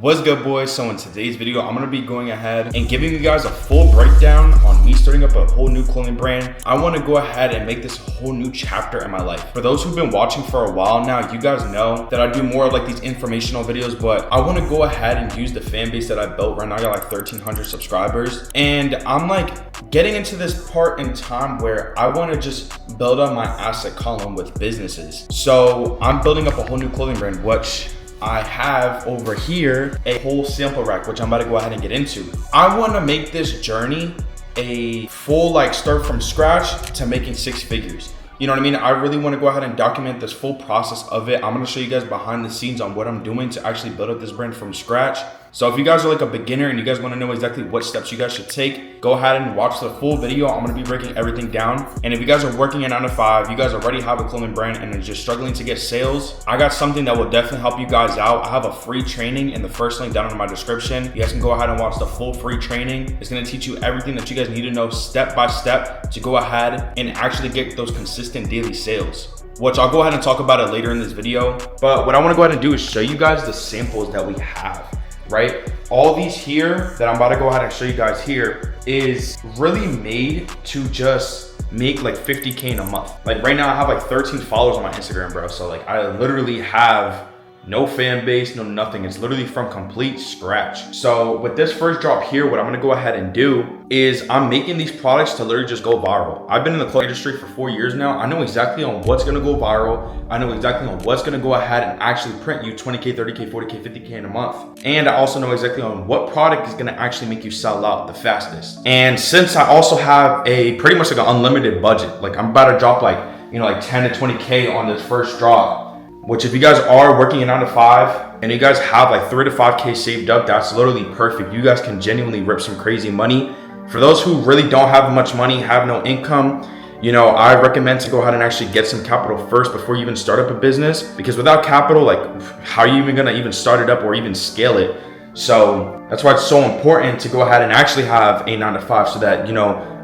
What's good, boys? So in today's video, I'm gonna be going ahead and giving you guys a full breakdown on me starting up a whole new clothing brand. I wanna go ahead and make this a whole new chapter in my life. For those who've been watching for a while now, you guys know that I do more of like these informational videos, but I wanna go ahead and use the fan base that I built. Right now I got like 1,300 subscribers. And I'm like getting into this part in time where I wanna just build up my asset column with businesses. So I'm building up a whole new clothing brand, which I have over here a whole sample rack, which I'm about to go ahead and get into. I want to make this journey a full start from scratch to making 6 figures. You know what I mean? I really want to go ahead and document this full process of it. I'm going to show you guys behind the scenes on what I'm doing to actually build up this brand from scratch. So if you guys are like a beginner and you guys want to know exactly what steps you guys should take, go ahead and watch the full video. I'm going to be breaking everything down. And if you guys are working a 9 to 5, you guys already have a clothing brand and are just struggling to get sales, I got something that will definitely help you guys out. I have a free training in the first link down in my description. You guys can go ahead and watch the full free training. It's going to teach you everything that you guys need to know step by step to go ahead and actually get those consistent daily sales, which I'll go ahead and talk about it later in this video. But what I want to go ahead and do is show you guys the samples that we have. Right? All these here that I'm about to go ahead and show you guys here is really made to just make like 50K in a month. Like right now I have like 13 followers on my Instagram, bro. So like I literally have no fan base, no nothing. It's literally from complete scratch. So with this first drop here, what I'm gonna go ahead and do is I'm making these products to literally just go viral. I've been in the clothing industry for 4 years now. I know exactly on what's gonna go viral. I know exactly on what's gonna go ahead and actually print you 20K, 30K, 40K, 50K in a month. And I also know exactly on what product is gonna actually make you sell out the fastest. And since I also have a pretty much like an unlimited budget, like I'm about to drop like 10 to 20K on this first drop, which if you guys are working a 9 to 5 and you guys have like 3 to 5K saved up, that's literally perfect. You guys can genuinely rip some crazy money. For those who really don't have much money, have no income, I recommend to go ahead and actually get some capital first before you even start up a business, because without capital, like how are you even gonna even start it up or even scale it? So that's why it's so important to go ahead and actually have a 9 to 5 so that,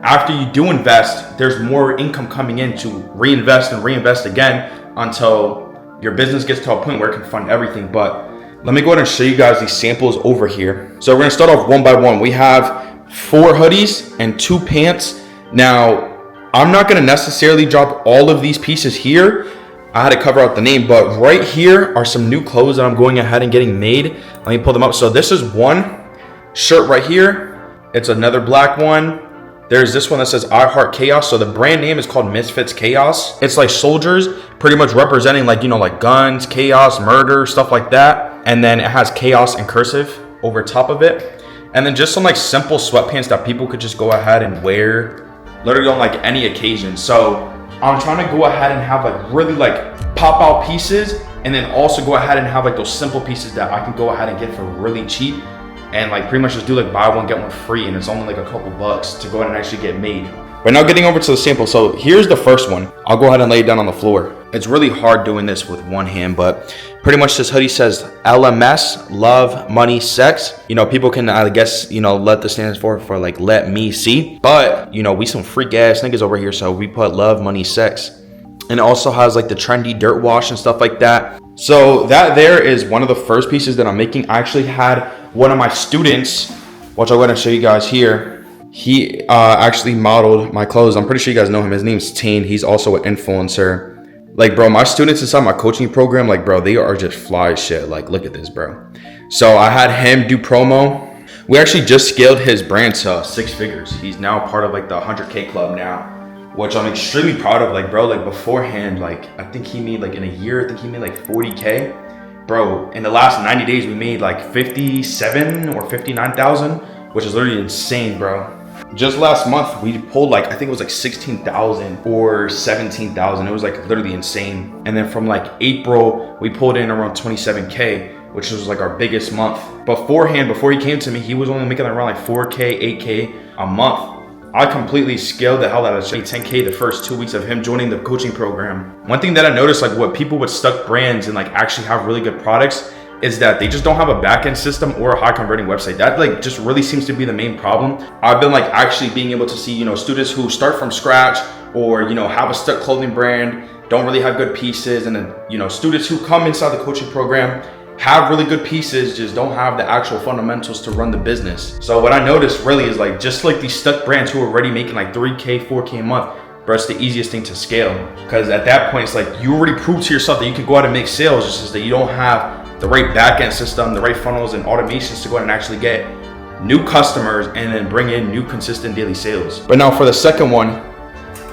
after you do invest, there's more income coming in to reinvest and reinvest again until your business gets to a point where it can fund everything. But let me go ahead and show you guys these samples over here. So we're gonna start off one by one. We have 4 hoodies and 2 pants. Now, I'm not gonna necessarily drop all of these pieces here. I had to cover out the name, but right here are some new clothes that I'm going ahead and getting made. Let me pull them up. So this is one shirt right here. It's another black one. There's this one that says I Heart Chaos. So the brand name is called Misfits Chaos. It's like soldiers pretty much representing like guns, chaos, murder, stuff like that. And then it has chaos in cursive over top of it. And then just some like simple sweatpants that people could just go ahead and wear literally on like any occasion. So I'm trying to go ahead and have like really like pop out pieces, and then also go ahead and have like those simple pieces that I can go ahead and get for really cheap. And like pretty much just do like buy one, get one free, and it's only like a couple bucks to go ahead and actually get made. But now getting over to the sample. So here's the first one. I'll go ahead and lay it down on the floor. It's really hard doing this with one hand, but pretty much this hoodie says LMS, love, money, sex. People can, I guess, let the stands for like let me see. But, we some freak ass niggas over here. So we put love, money, sex. And it also has like the trendy dirt wash and stuff like that. So that there is one of the first pieces that I'm making. I actually had one of my students, which I'm going to show you guys here. He actually modeled my clothes. I'm pretty sure you guys know him. His name's Tain. He's also an influencer. Like, bro, my students inside my coaching program, like, bro, they are just fly as shit. Like, look at this, bro. So I had him do promo. We actually just scaled his brand to 6 figures. He's now part of like the 100K club now, which I'm extremely proud of. Like, bro, like beforehand, like I think he made like in a year, I think he made like 40K. Bro, in the last 90 days, we made like 57 or 59,000, which is literally insane, bro. Just last month, we pulled like, I think it was like 16,000 or 17,000. It was like literally insane. And then from like April, we pulled in around 27K, which was like our biggest month. Beforehand, before he came to me, he was only making around like 4K, 8K a month. I completely scaled the hell out of 10K the first 2 weeks of him joining the coaching program. One thing that I noticed, like what people with stuck brands and like actually have really good products, is that they just don't have a back-end system or a high converting website. That like just really seems to be the main problem. I've been like actually being able to see, students who start from scratch or, have a stuck clothing brand, don't really have good pieces. And then, students who come inside the coaching program have really good pieces, just don't have the actual fundamentals to run the business. So what I noticed really is like, just like these stuck brands who are already making like 3K, 4K a month, bro, it's the easiest thing to scale. Because at that point, it's like you already proved to yourself that you can go out and make sales. It's just that you don't have the right back-end system, the right funnels and automations to go out and actually get new customers and then bring in new consistent daily sales. But now for the second one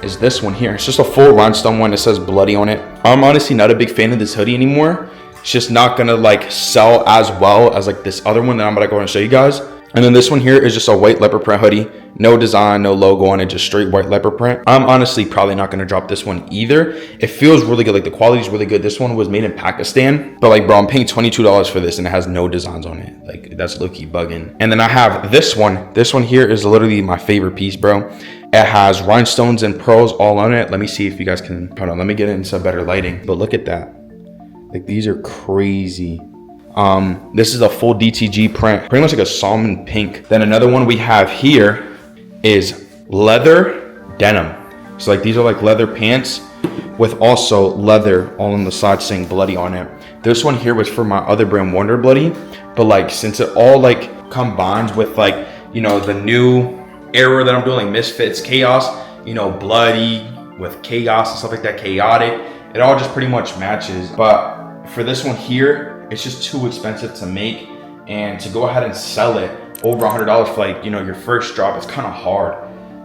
is this one here. It's just a full rhinestone one that says Bloody on it. I'm honestly not a big fan of this hoodie anymore. It's just not gonna like sell as well as like this other one that I'm gonna go and show you guys. And then this one here is just a white leopard print hoodie. No design, no logo on it, just straight white leopard print. I'm honestly probably not gonna drop this one either. It feels really good, like the quality is really good. This one was made in Pakistan, but like bro, I'm paying $22 for this and it has no designs on it. Like that's low-key bugging. And then I have this one. This one here is literally my favorite piece, bro. It has rhinestones and pearls all on it. Let me see if you guys can, hold on, let me get into better lighting. But look at that. Like these are crazy. This is a full DTG print, pretty much like a salmon pink. Then another one we have here is leather denim. So like these are like leather pants with also leather all on the side saying Bloody on it. This one here was for my other brand, Wonder Bloody. But like, since it all like combines with like, you know, the new era that I'm doing, like Misfits, Chaos, you know, Bloody with chaos and stuff like that, chaotic, it all just pretty much matches. But for this one here, it's just too expensive to make, and to go ahead and sell it over $100 for like, you know, your first drop, it's kind of hard.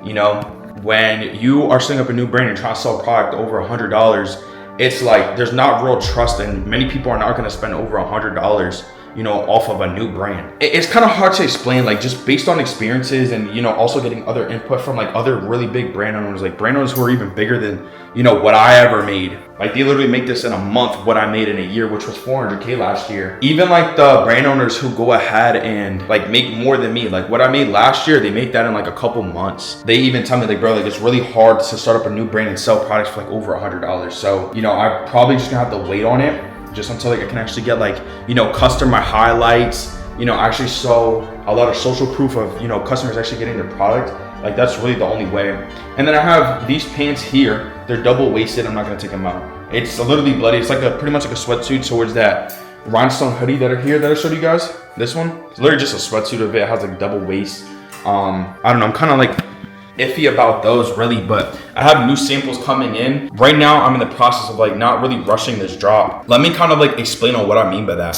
You know, when you are setting up a new brand and trying to sell a product over $100, it's like there's not real trust, and many people are not going to spend over $100, you know, off of a new brand. It's kind of hard to explain, like just based on experiences and, you know, also getting other input from like other really big brand owners, like brand owners who are even bigger than, you know, what I ever made. Like they literally make this in a month what I made in a year, which was 400K last year. Even like the brand owners who go ahead and like make more than me, like what I made last year, they make that in like a couple months. They even tell me like, bro, like it's really hard to start up a new brand and sell products for like over $100. So, you know, I'm probably just gonna have to wait on it just until like I can actually get like, you know, customer highlights, you know, actually show a lot of social proof of, you know, customers actually getting their product. Like that's really the only way. And then I have these pants here. They're double waisted. I'm not gonna take them out. It's literally Bloody. It's like a pretty much like a sweatsuit towards that rhinestone hoodie that are here that I showed you guys. This one, it's literally just a sweatsuit of it. It has like double waist. I don't know. I'm kind of like iffy about those really, but I have new samples coming in. Right now, I'm in the process of like not really rushing this drop. Let me kind of like explain on what I mean by that.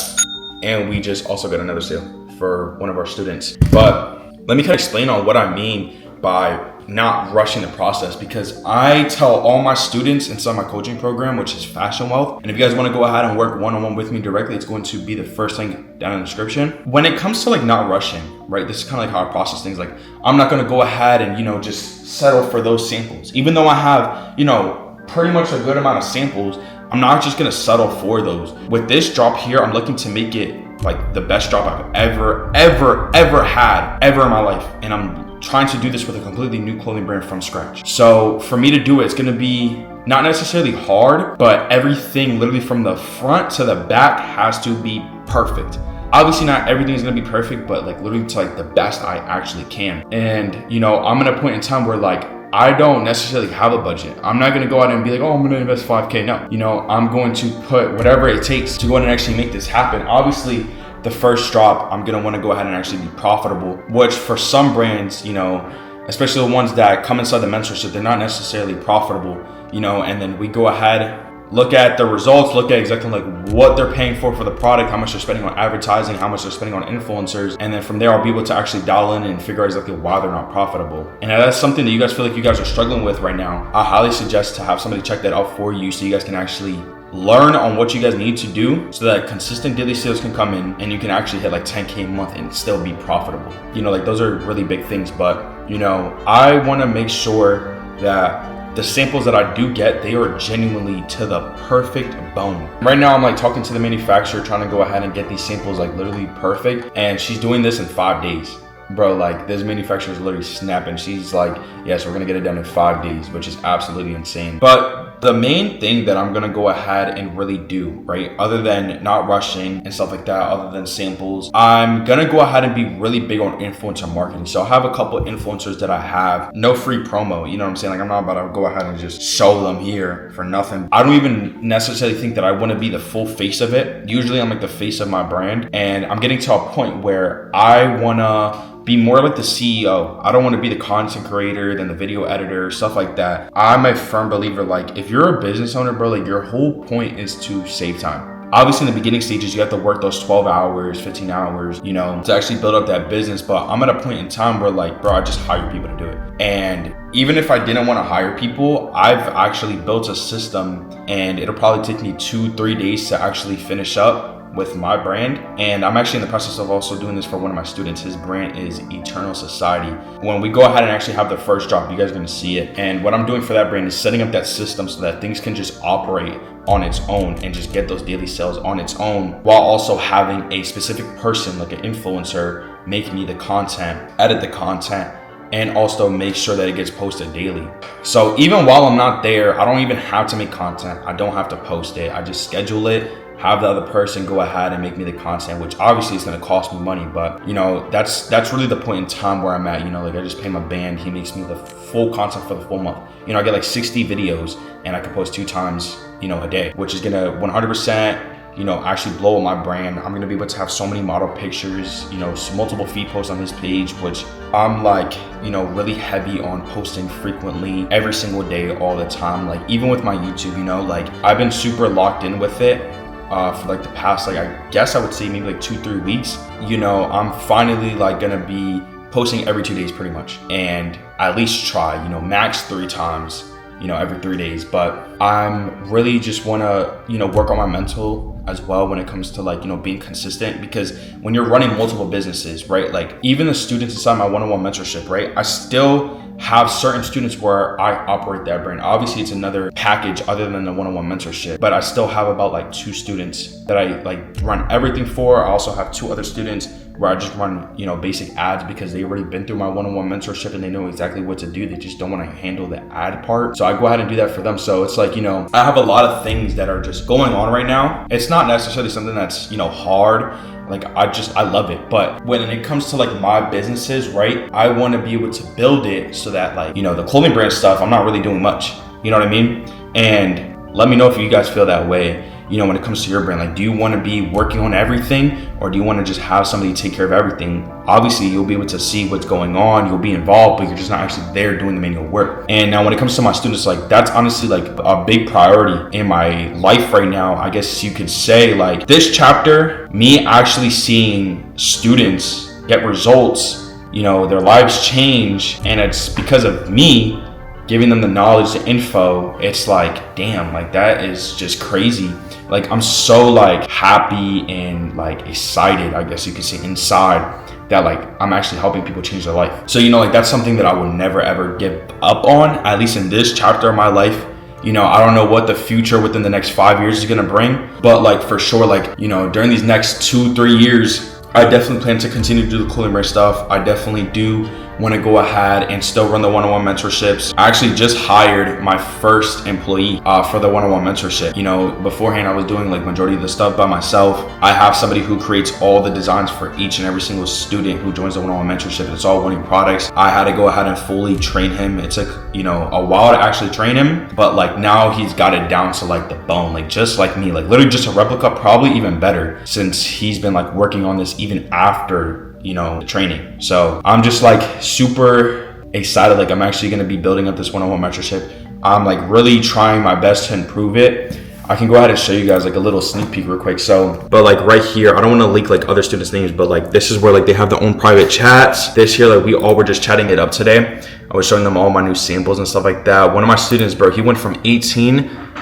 And we just also got another sale for one of our students. But let me kind of explain on what I mean by not rushing the process, because I tell all my students inside my coaching program, which is Fashion Wealth, and if you guys want to go ahead and work one-on-one with me directly, it's going to be the first link down in the description. When it comes to like not rushing, right, this is kind of like how I process things. Like I'm not going to go ahead and, you know, just settle for those samples. Even though I have, you know, pretty much a good amount of samples, I'm not just going to settle for those. With this drop here, I'm looking to make it like the best drop I've ever had in my life. And I'm trying to do this with a completely new clothing brand from scratch. So for me to do it, it's gonna be not necessarily hard, but everything literally from the front to the back has to be perfect. Obviously not everything is gonna be perfect, but like literally to like the best I actually can. And you know, I'm at a point in time where like I don't necessarily have a budget. I'm not gonna go out and be like, oh, I'm gonna invest 5K. No, you know, I'm going to put whatever it takes to go out and actually make this happen. Obviously, the first drop, I'm gonna wanna go ahead and actually be profitable, which for some brands, you know, especially the ones that come inside the mentorship, they're not necessarily profitable, you know, and then we go ahead, look at the results, look at exactly like what they're paying for the product, how much they're spending on advertising, how much they're spending on influencers. And then from there, I'll be able to actually dial in and figure out exactly why they're not profitable. And if that's something that you guys feel like you guys are struggling with right now, I highly suggest to have somebody check that out for you so you guys can actually learn on what you guys need to do so that consistent daily sales can come in and you can actually hit like 10K a month and still be profitable. You know, like those are really big things, but you know, I want to make sure that the samples that I do get, they are genuinely to the perfect bone. Right now, I'm like talking to the manufacturer, trying to go ahead and get these samples like literally perfect. And she's doing this in 5 days. Bro, like this manufacturer is literally snapping. She's like, yes, we're gonna get it done in 5 days, which is absolutely insane. But But the main thing that I'm gonna go ahead and really do, right, other than not rushing and stuff like that, other than samples, I'm gonna go ahead and be really big on influencer marketing. So I have a couple of influencers that I have, no free promo, you know what I'm saying? Like, I'm not about to go ahead and just show them here for nothing. I don't even necessarily think that I want to be the full face of it. Usually I'm like the face of my brand, and I'm getting to a point where I wanna be more like the CEO. I don't want to be the content creator, then the video editor, stuff like that. I'm a firm believer, like, if you're a business owner, bro, like, your whole point is to save time. Obviously, in the beginning stages, you have to work those 12 hours, 15 hours, you know, to actually build up that business. But I'm at a point in time where, like, bro, I just hire people to do it. And even if I didn't want to hire people, I've actually built a system, and it'll probably take me 2-3 days to actually finish up with my brand. And I'm actually in the process of also doing this for one of my students. His brand is Eternal Society. When we go ahead and actually have the first drop, you guys are gonna see it. And what I'm doing for that brand is setting up that system so that things can just operate on its own and just get those daily sales on its own, while also having a specific person, like an influencer, make me the content, edit the content, and also make sure that it gets posted daily. So even while I'm not there, I don't even have to make content. I don't have to post it. I just schedule it, have the other person go ahead and make me the content, which obviously is going to cost me money. But, you know, that's really the point in time where I'm at. You know, like, I just pay my band. He makes me the full content for the full month. You know, I get like 60 videos and I can post 2 times, you know, a day, which is going to 100%, you know, actually blow up my brand. I'm going to be able to have so many model pictures, you know, multiple feed posts on his page, which I'm like, you know, really heavy on posting frequently every single day, all the time. Like, even with my YouTube, you know, like, I've been super locked in with it. For like the past, like, I guess I would say maybe like 2-3 weeks, you know, I'm finally like gonna be posting every 2 days pretty much, and at least try, you know, max 3 times, you know, every 3 days. But I'm really just wanna, you know, work on my mental as well when it comes to, like, you know, being consistent, because when you're running multiple businesses, right, like, even the students inside my one-on-one mentorship, right, I still have certain students where I operate that brand. Obviously, it's another package other than the one-on-one mentorship, but I still have about like 2 students that I like run everything for. I also have 2 other students where I just run, you know, basic ads, because they've already been through my one-on-one mentorship and they know exactly what to do. They just don't want to handle the ad part. So I go ahead and do that for them. So it's like, you know, I have a lot of things that are just going on right now. It's not necessarily something that's, you know, hard. Like, I love it. But when it comes to like my businesses, right, I want to be able to build it so that, like, you know, the clothing brand stuff, I'm not really doing much, you know what I mean? And let me know if you guys feel that way, you know, when it comes to your brand. Like, do you want to be working on everything, or do you want to just have somebody take care of everything? Obviously, you'll be able to see what's going on, you'll be involved, but you're just not actually there doing the manual work. And now when it comes to my students, like, that's honestly like a big priority in my life right now. I guess you could say, like, this chapter, me actually seeing students get results, you know, their lives change, and it's because of me giving them the knowledge, the info. It's like, damn, like, that is just crazy. Like, I'm so like happy and like excited, I guess you could say, inside, that like I'm actually helping people change their life. So, you know, like, that's something that I will never ever give up on, at least in this chapter of my life. You know, I don't know what the future within the next 5 years is gonna bring, but like, for sure, like, you know, during these next 2-3 years, I definitely plan to continue to do the clothing brand stuff. I definitely do want to go ahead and still run the one-on-one mentorships. I actually just hired my first employee for the one-on-one mentorship. You know, beforehand I was doing like majority of the stuff by myself. I have somebody who creates all the designs for each and every single student who joins the one-on-one mentorship. It's all winning products. I had to go ahead and fully train him. It took, you know, a while to actually train him, but like now he's got it down to like the bone, like just like me, like literally just a replica, probably even better, since he's been like working on this even after, you know, the training. So I'm just like super excited. Like, I'm actually going to be building up this one-on-one mentorship. I'm like really trying my best to improve it. I can go ahead and show you guys like a little sneak peek real quick. So, but like right here, I don't want to leak like other students' names, but like this is where like they have their own private chats. This here, like we all were just chatting it up today. I was showing them all my new samples and stuff like that. One of my students, bro, he went from 18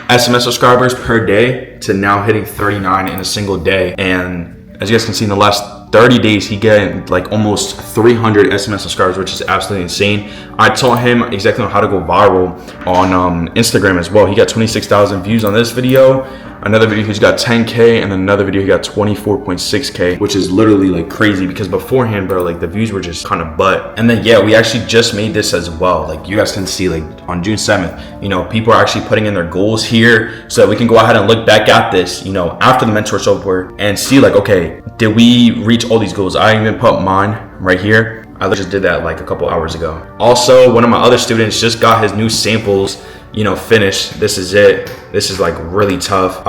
SMS subscribers per day to now hitting 39 in a single day. And as you guys can see, in the last 30 days, he got like almost 300 SMS subscribers, which is absolutely insane. I taught him exactly how to go viral on Instagram as well. He got 26,000 views on this video. another video he's got 10K, and then another video he got 24.6K, which is literally like crazy because beforehand, bro, like the views were just kind of butt. And then yeah, we actually just made this as well. Like you guys can see, like on June 7th, you know, people are actually putting in their goals here so that we can go ahead and look back at this, you know, after the mentorship work and see like, okay, did we reach all these goals? I even put mine right here. I just did that like a couple hours ago. Also, one of my other students just got his new samples, you know, finished. This is it. This is like really tough.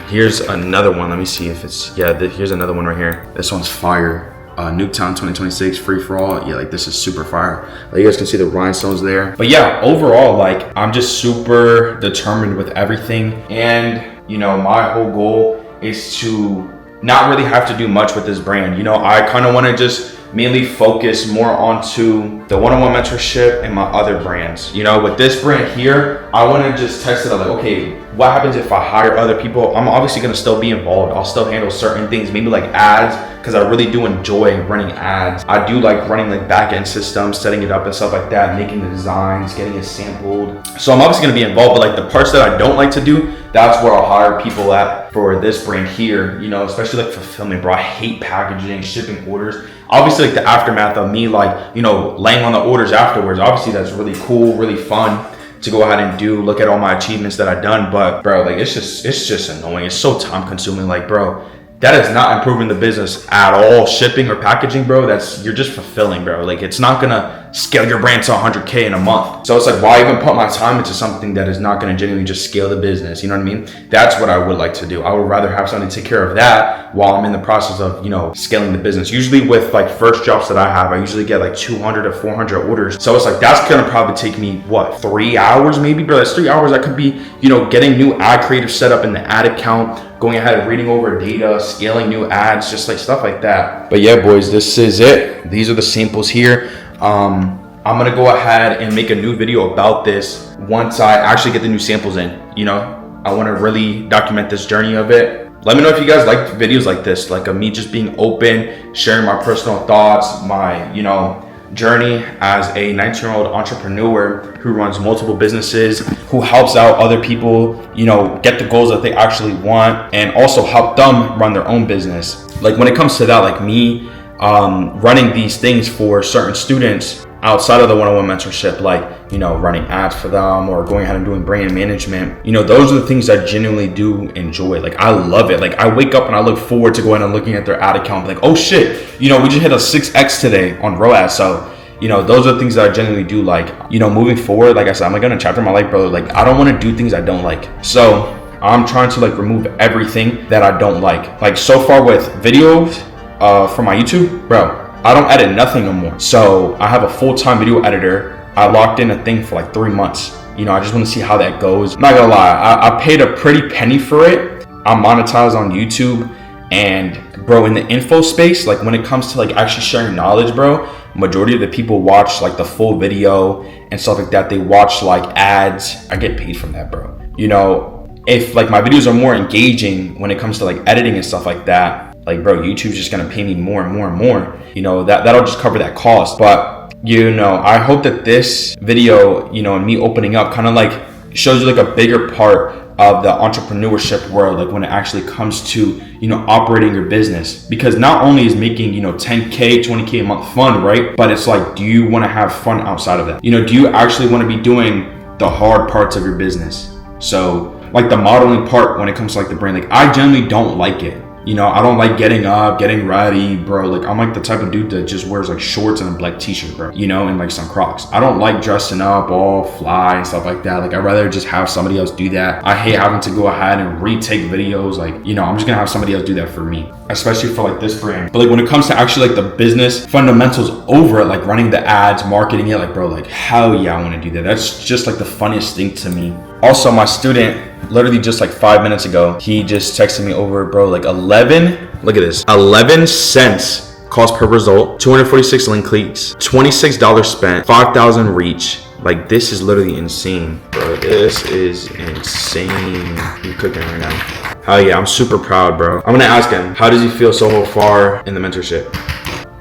Here's another one. Let me see if it's, yeah, here's another one right here. This one's fire. Nuketown 2026 free for all. Yeah, like this is super fire. Like you guys can see the rhinestones there. But yeah, overall, like I'm just super determined with everything. And you know, my whole goal is to not really have to do much with this brand. You know, I kind of want to just mainly focus more onto the one-on-one mentorship and my other brands. You know, with this brand here, I want to just test it out like, okay, what happens if I hire other people? I'm obviously going to still be involved. I'll still handle certain things, maybe like ads, because I really do enjoy running ads. I do like running like back-end systems, setting it up and stuff like that, making the designs, getting it sampled. So I'm obviously going to be involved, but like the parts that I don't like to do, that's where I'll hire people at for this brand here, you know, especially like fulfillment, bro. I hate packaging, shipping orders. Obviously, like the aftermath of me, like, you know, laying on the orders afterwards, obviously that's really cool, really fun to go ahead and do, look at all my achievements that I've done. But bro, like it's just annoying. It's so time consuming. Like, bro, that is not improving the business at all. Shipping or packaging, bro, you're just fulfilling, bro. Like it's not gonna scale your brand to 100K in a month. So it's like, why even put my time into something that is not gonna genuinely just scale the business? You know what I mean? That's what I would like to do. I would rather have somebody take care of that while I'm in the process of, you know, scaling the business. Usually with like first jobs that I have, I usually get like 200 to 400 orders. So it's like, that's gonna probably take me, what, 3 hours maybe, bro? That's 3 hours. I could be, you know, getting new ad creative set up in the ad account, going ahead and reading over data, scaling new ads, just like stuff like that. But yeah, boys, this is it. These are the samples here. I'm gonna go ahead and make a new video about this once I actually get the new samples in. You know, I want to really document this journey of it. Let me know if you guys like videos like this, like of me just being open, sharing my personal thoughts, my, you know, journey as a 19-year-old entrepreneur who runs multiple businesses, who helps out other people, you know, get the goals that they actually want, and also help them run their own business. Like when it comes to that, like me running these things for certain students outside of the one-on-one mentorship, like, you know, running ads for them or going ahead and doing brand management, you know, those are the things I genuinely do enjoy. Like I love it. Like I wake up and I look forward to going and looking at their ad account, like, oh shit, you know, we just hit a 6x today on ROAS. So, you know, those are the things that I genuinely do like. You know, moving forward, like I said, I'm like in a chapter of my life, bro, like I don't want to do things I don't like. So I'm trying to like remove everything that I don't like. Like so far with videos for my YouTube, bro, I don't edit nothing no more. So I have a full-time video editor. I locked in a thing for like 3 months. You know, I just want to see how that goes. I'm not gonna lie, I paid a pretty penny for it. I'm monetized on YouTube, and bro, in the info space, like when it comes to like actually sharing knowledge, bro, majority of the people watch like the full video and stuff like that. They watch like ads. I get paid from that, bro. You know, if like my videos are more engaging when it comes to like editing and stuff like that, like bro, YouTube's just gonna pay me more and more and more. You know, that'll just cover that cost. But you know, I hope that this video, you know, and me opening up kind of like shows you like a bigger part of the entrepreneurship world, like when it actually comes to, you know, operating your business. Because not only is making, you know, 10K, 20K a month fun, right? But it's like, do you want to have fun outside of that? You know, do you actually want to be doing the hard parts of your business? So like the modeling part when it comes to like the brand, like I generally don't like it. You know, I don't like getting up, getting ready, bro. Like I'm like the type of dude that just wears like shorts and a black t-shirt, bro, you know, and like some Crocs. I don't like dressing up all fly and stuff like that. Like I'd rather just have somebody else do that. I hate having to go ahead and retake videos. Like, you know, I'm just gonna have somebody else do that for me, especially for like this brand. But like when it comes to actually like the business fundamentals over it, like running the ads, marketing it, like bro, like hell yeah, I want to do that. That's just like the funniest thing to me. Also, my student, literally just like 5 minutes ago, he just texted me over, bro, like 11, look at this, 11 cents cost per result, 246 link clicks, $26 spent, 5,000 reach. Like this is literally insane, bro. This is insane. I'm cooking right now. Hell yeah, I'm super proud, bro. I'm gonna ask him, how does he feel so far in the mentorship?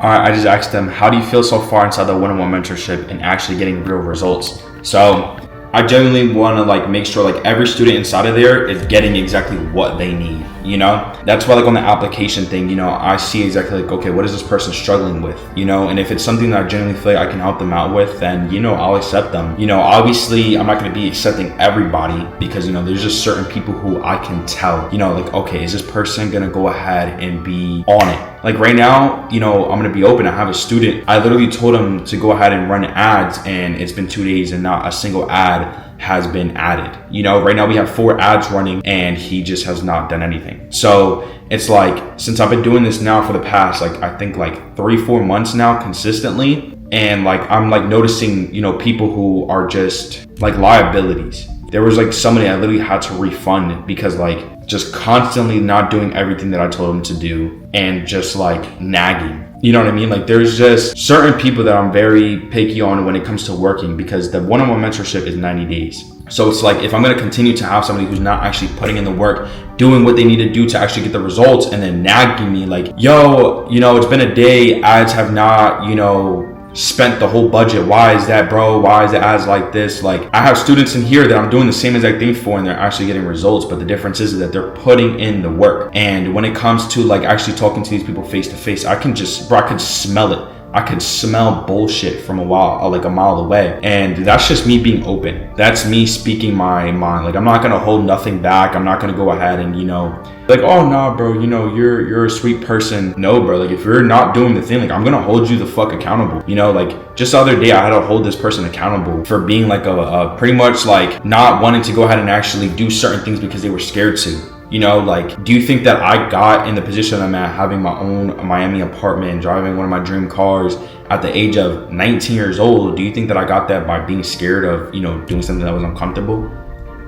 All right, I just asked him, how do you feel so far inside the one-on-one mentorship and actually getting real results? So I genuinely want to like make sure like every student inside of there is getting exactly what they need, you know? That's why like on the application thing, you know, I see exactly like, okay, what is this person struggling with, you know? And if it's something that I genuinely feel like I can help them out with, then, you know, I'll accept them. You know, obviously I'm not going to be accepting everybody because, you know, there's just certain people who I can tell, you know, like, okay, is this person going to go ahead and be on it? Like right now, you know, I'm going to be open. I have a student, I literally told him to go ahead and run ads, and it's been 2 days and not a single ad has been added. You know, right now we have 4 ads running and he just has not done anything. So it's like, since I've been doing this now for the past, like, I think like 3-4 months now consistently, and like, I'm like noticing, you know, people who are just like liabilities. There was like somebody I literally had to refund because like just constantly not doing everything that I told him to do and just like nagging. You know what I mean? Like there's just certain people that I'm very picky on when it comes to working, because the one-on-one mentorship is 90 days. So it's like, if I'm going to continue to have somebody who's not actually putting in the work, doing what they need to do to actually get the results, and then nagging me like, yo, you know, it's been a day, ads have not, you know, spent the whole budget. Why is that, bro? Why is it ads like this? Like, I have students in here that I'm doing the same exact thing for, and they're actually getting results, but the difference is that they're putting in the work. And when it comes to like actually talking to these people face to face, I can just, bro, I can smell it. I could smell bullshit from a mile away. And that's just me being open. That's me speaking my mind. Like, I'm not gonna hold nothing back. I'm not gonna go ahead and, you know, like, oh nah, bro, you know, you're a sweet person. No, bro, like if you're not doing the thing, like I'm gonna hold you the fuck accountable. You know, like just the other day I had to hold this person accountable for being like a pretty much like not wanting to go ahead and actually do certain things because they were scared to. You know, like, do you think that I got in the position I'm at, having my own Miami apartment, driving one of my dream cars at the age of 19 years old? Do you think that I got that by being scared of, you know, doing something that was uncomfortable?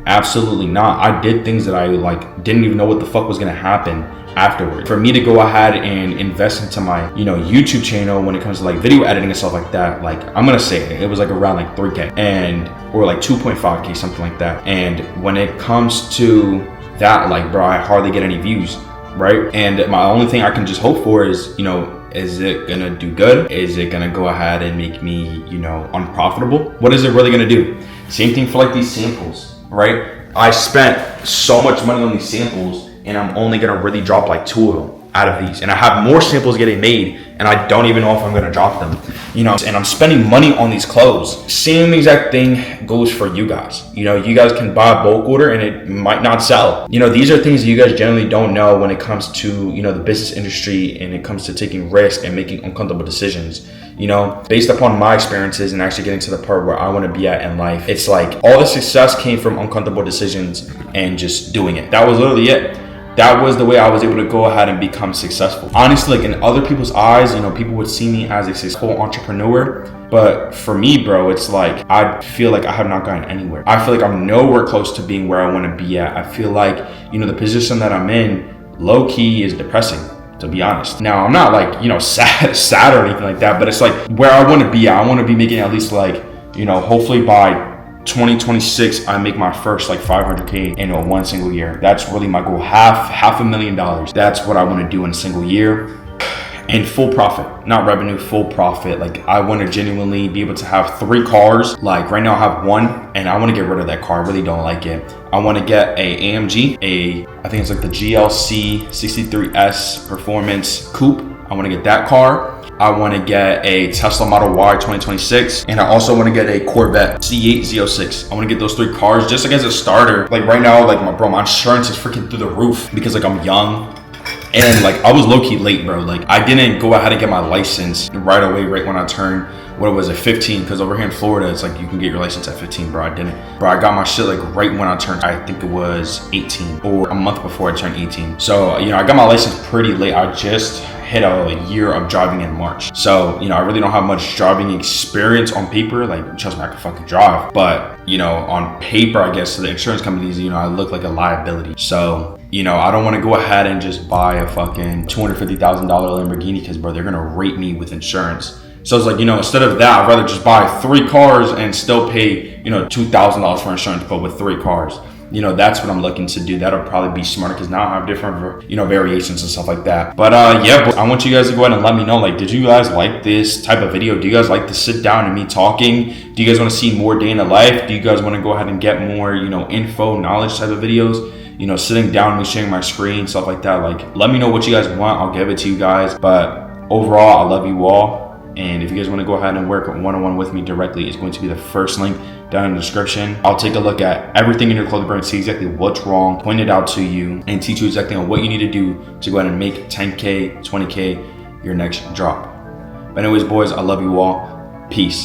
Absolutely not. I did things that I like didn't even know what the fuck was gonna happen afterward. For me to go ahead and invest into my, you know, YouTube channel when it comes to like video editing and stuff like that, like I'm gonna say it was like around like 3K and or like 2.5K, something like that. And when it comes to that, like, bro, I hardly get any views, right? And my only thing I can just hope for is, you know, is it gonna do good? Is it gonna go ahead and make me, you know, unprofitable? What is it really gonna do? Same thing for like these samples, right? I spent so much money on these samples and I'm only gonna really drop like 2 of them out of these. And I have more samples getting made and I don't even know if I'm gonna drop them, you know, and I'm spending money on these clothes. Same exact thing goes for you guys. You know, you guys can buy a bulk order and it might not sell. You know, these are things that you guys generally don't know when it comes to, you know, the business industry and it comes to taking risks and making uncomfortable decisions. You know, based upon my experiences and actually getting to the part where I want to be at in life, it's like all the success came from uncomfortable decisions and just doing it. That was literally it. That was the way I was able to go ahead and become successful. Honestly, like in other people's eyes, you know, people would see me as a successful entrepreneur. But for me, bro, it's like, I feel like I have not gotten anywhere. I feel like I'm nowhere close to being where I want to be at. I feel like, you know, the position that I'm in, low key, is depressing, to be honest. Now, I'm not like, you know, sad or anything like that, but it's like where I want to be at. I want to be making at least like, you know, hopefully by 2026, I make my first like 500K in one single year. That's really my goal. $500,000. That's what I want to do in a single year. And full profit, not revenue, full profit. Like I want to genuinely be able to have 3 cars. Like right now I have 1 and I want to get rid of that car. I really don't like it. I want to get a AMG, I think it's like the GLC 63S Performance Coupe. I want to get that car. I want to get a Tesla Model Y 2026. And I also want to get a Corvette C8 Z06. I want to get those 3 cars just like as a starter. Like right now, like my insurance is freaking through the roof because like I'm young. And like I was low-key late, bro. Like I didn't go ahead and get my license right away, right when I turned, what was it, 15? Because over here in Florida, it's like you can get your license at 15, bro. I didn't. Bro, I got my shit like right when I turned, I think it was 18 or a month before I turned 18. So, you know, I got my license pretty late. I just hit a year of driving in March. So, you know, I really don't have much driving experience on paper. Like, trust me, I can fucking drive. But, you know, on paper, I guess, to the insurance companies, you know, I look like a liability. So, you know, I don't want to go ahead and just buy a fucking $250,000 Lamborghini because, bro, they're going to rate me with insurance. So it's like, you know, instead of that, I'd rather just buy 3 cars and still pay, you know, $2,000 for insurance, but with 3 cars. you know, that's what I'm looking to do. That'll probably be smarter because now I have different, you know, variations and stuff like that. But yeah, but I want you guys to go ahead and let me know, like, did you guys like this type of video? Do you guys like to sit down and me talking? Do you guys want to see more day in the life? Do you guys want to go ahead and get more, you know, info, knowledge type of videos? You know, sitting down, me sharing my screen, stuff like that. Like, let me know what you guys want. I'll give it to you guys. But overall, I love you all. And if you guys want to go ahead and work one-on-one with me directly, it's going to be the first link down in the description. I'll take a look at everything in your clothing brand, see exactly what's wrong, point it out to you, and teach you exactly on what you need to do to go ahead and make 10K, 20K your next drop. But anyways, boys, I love you all. Peace.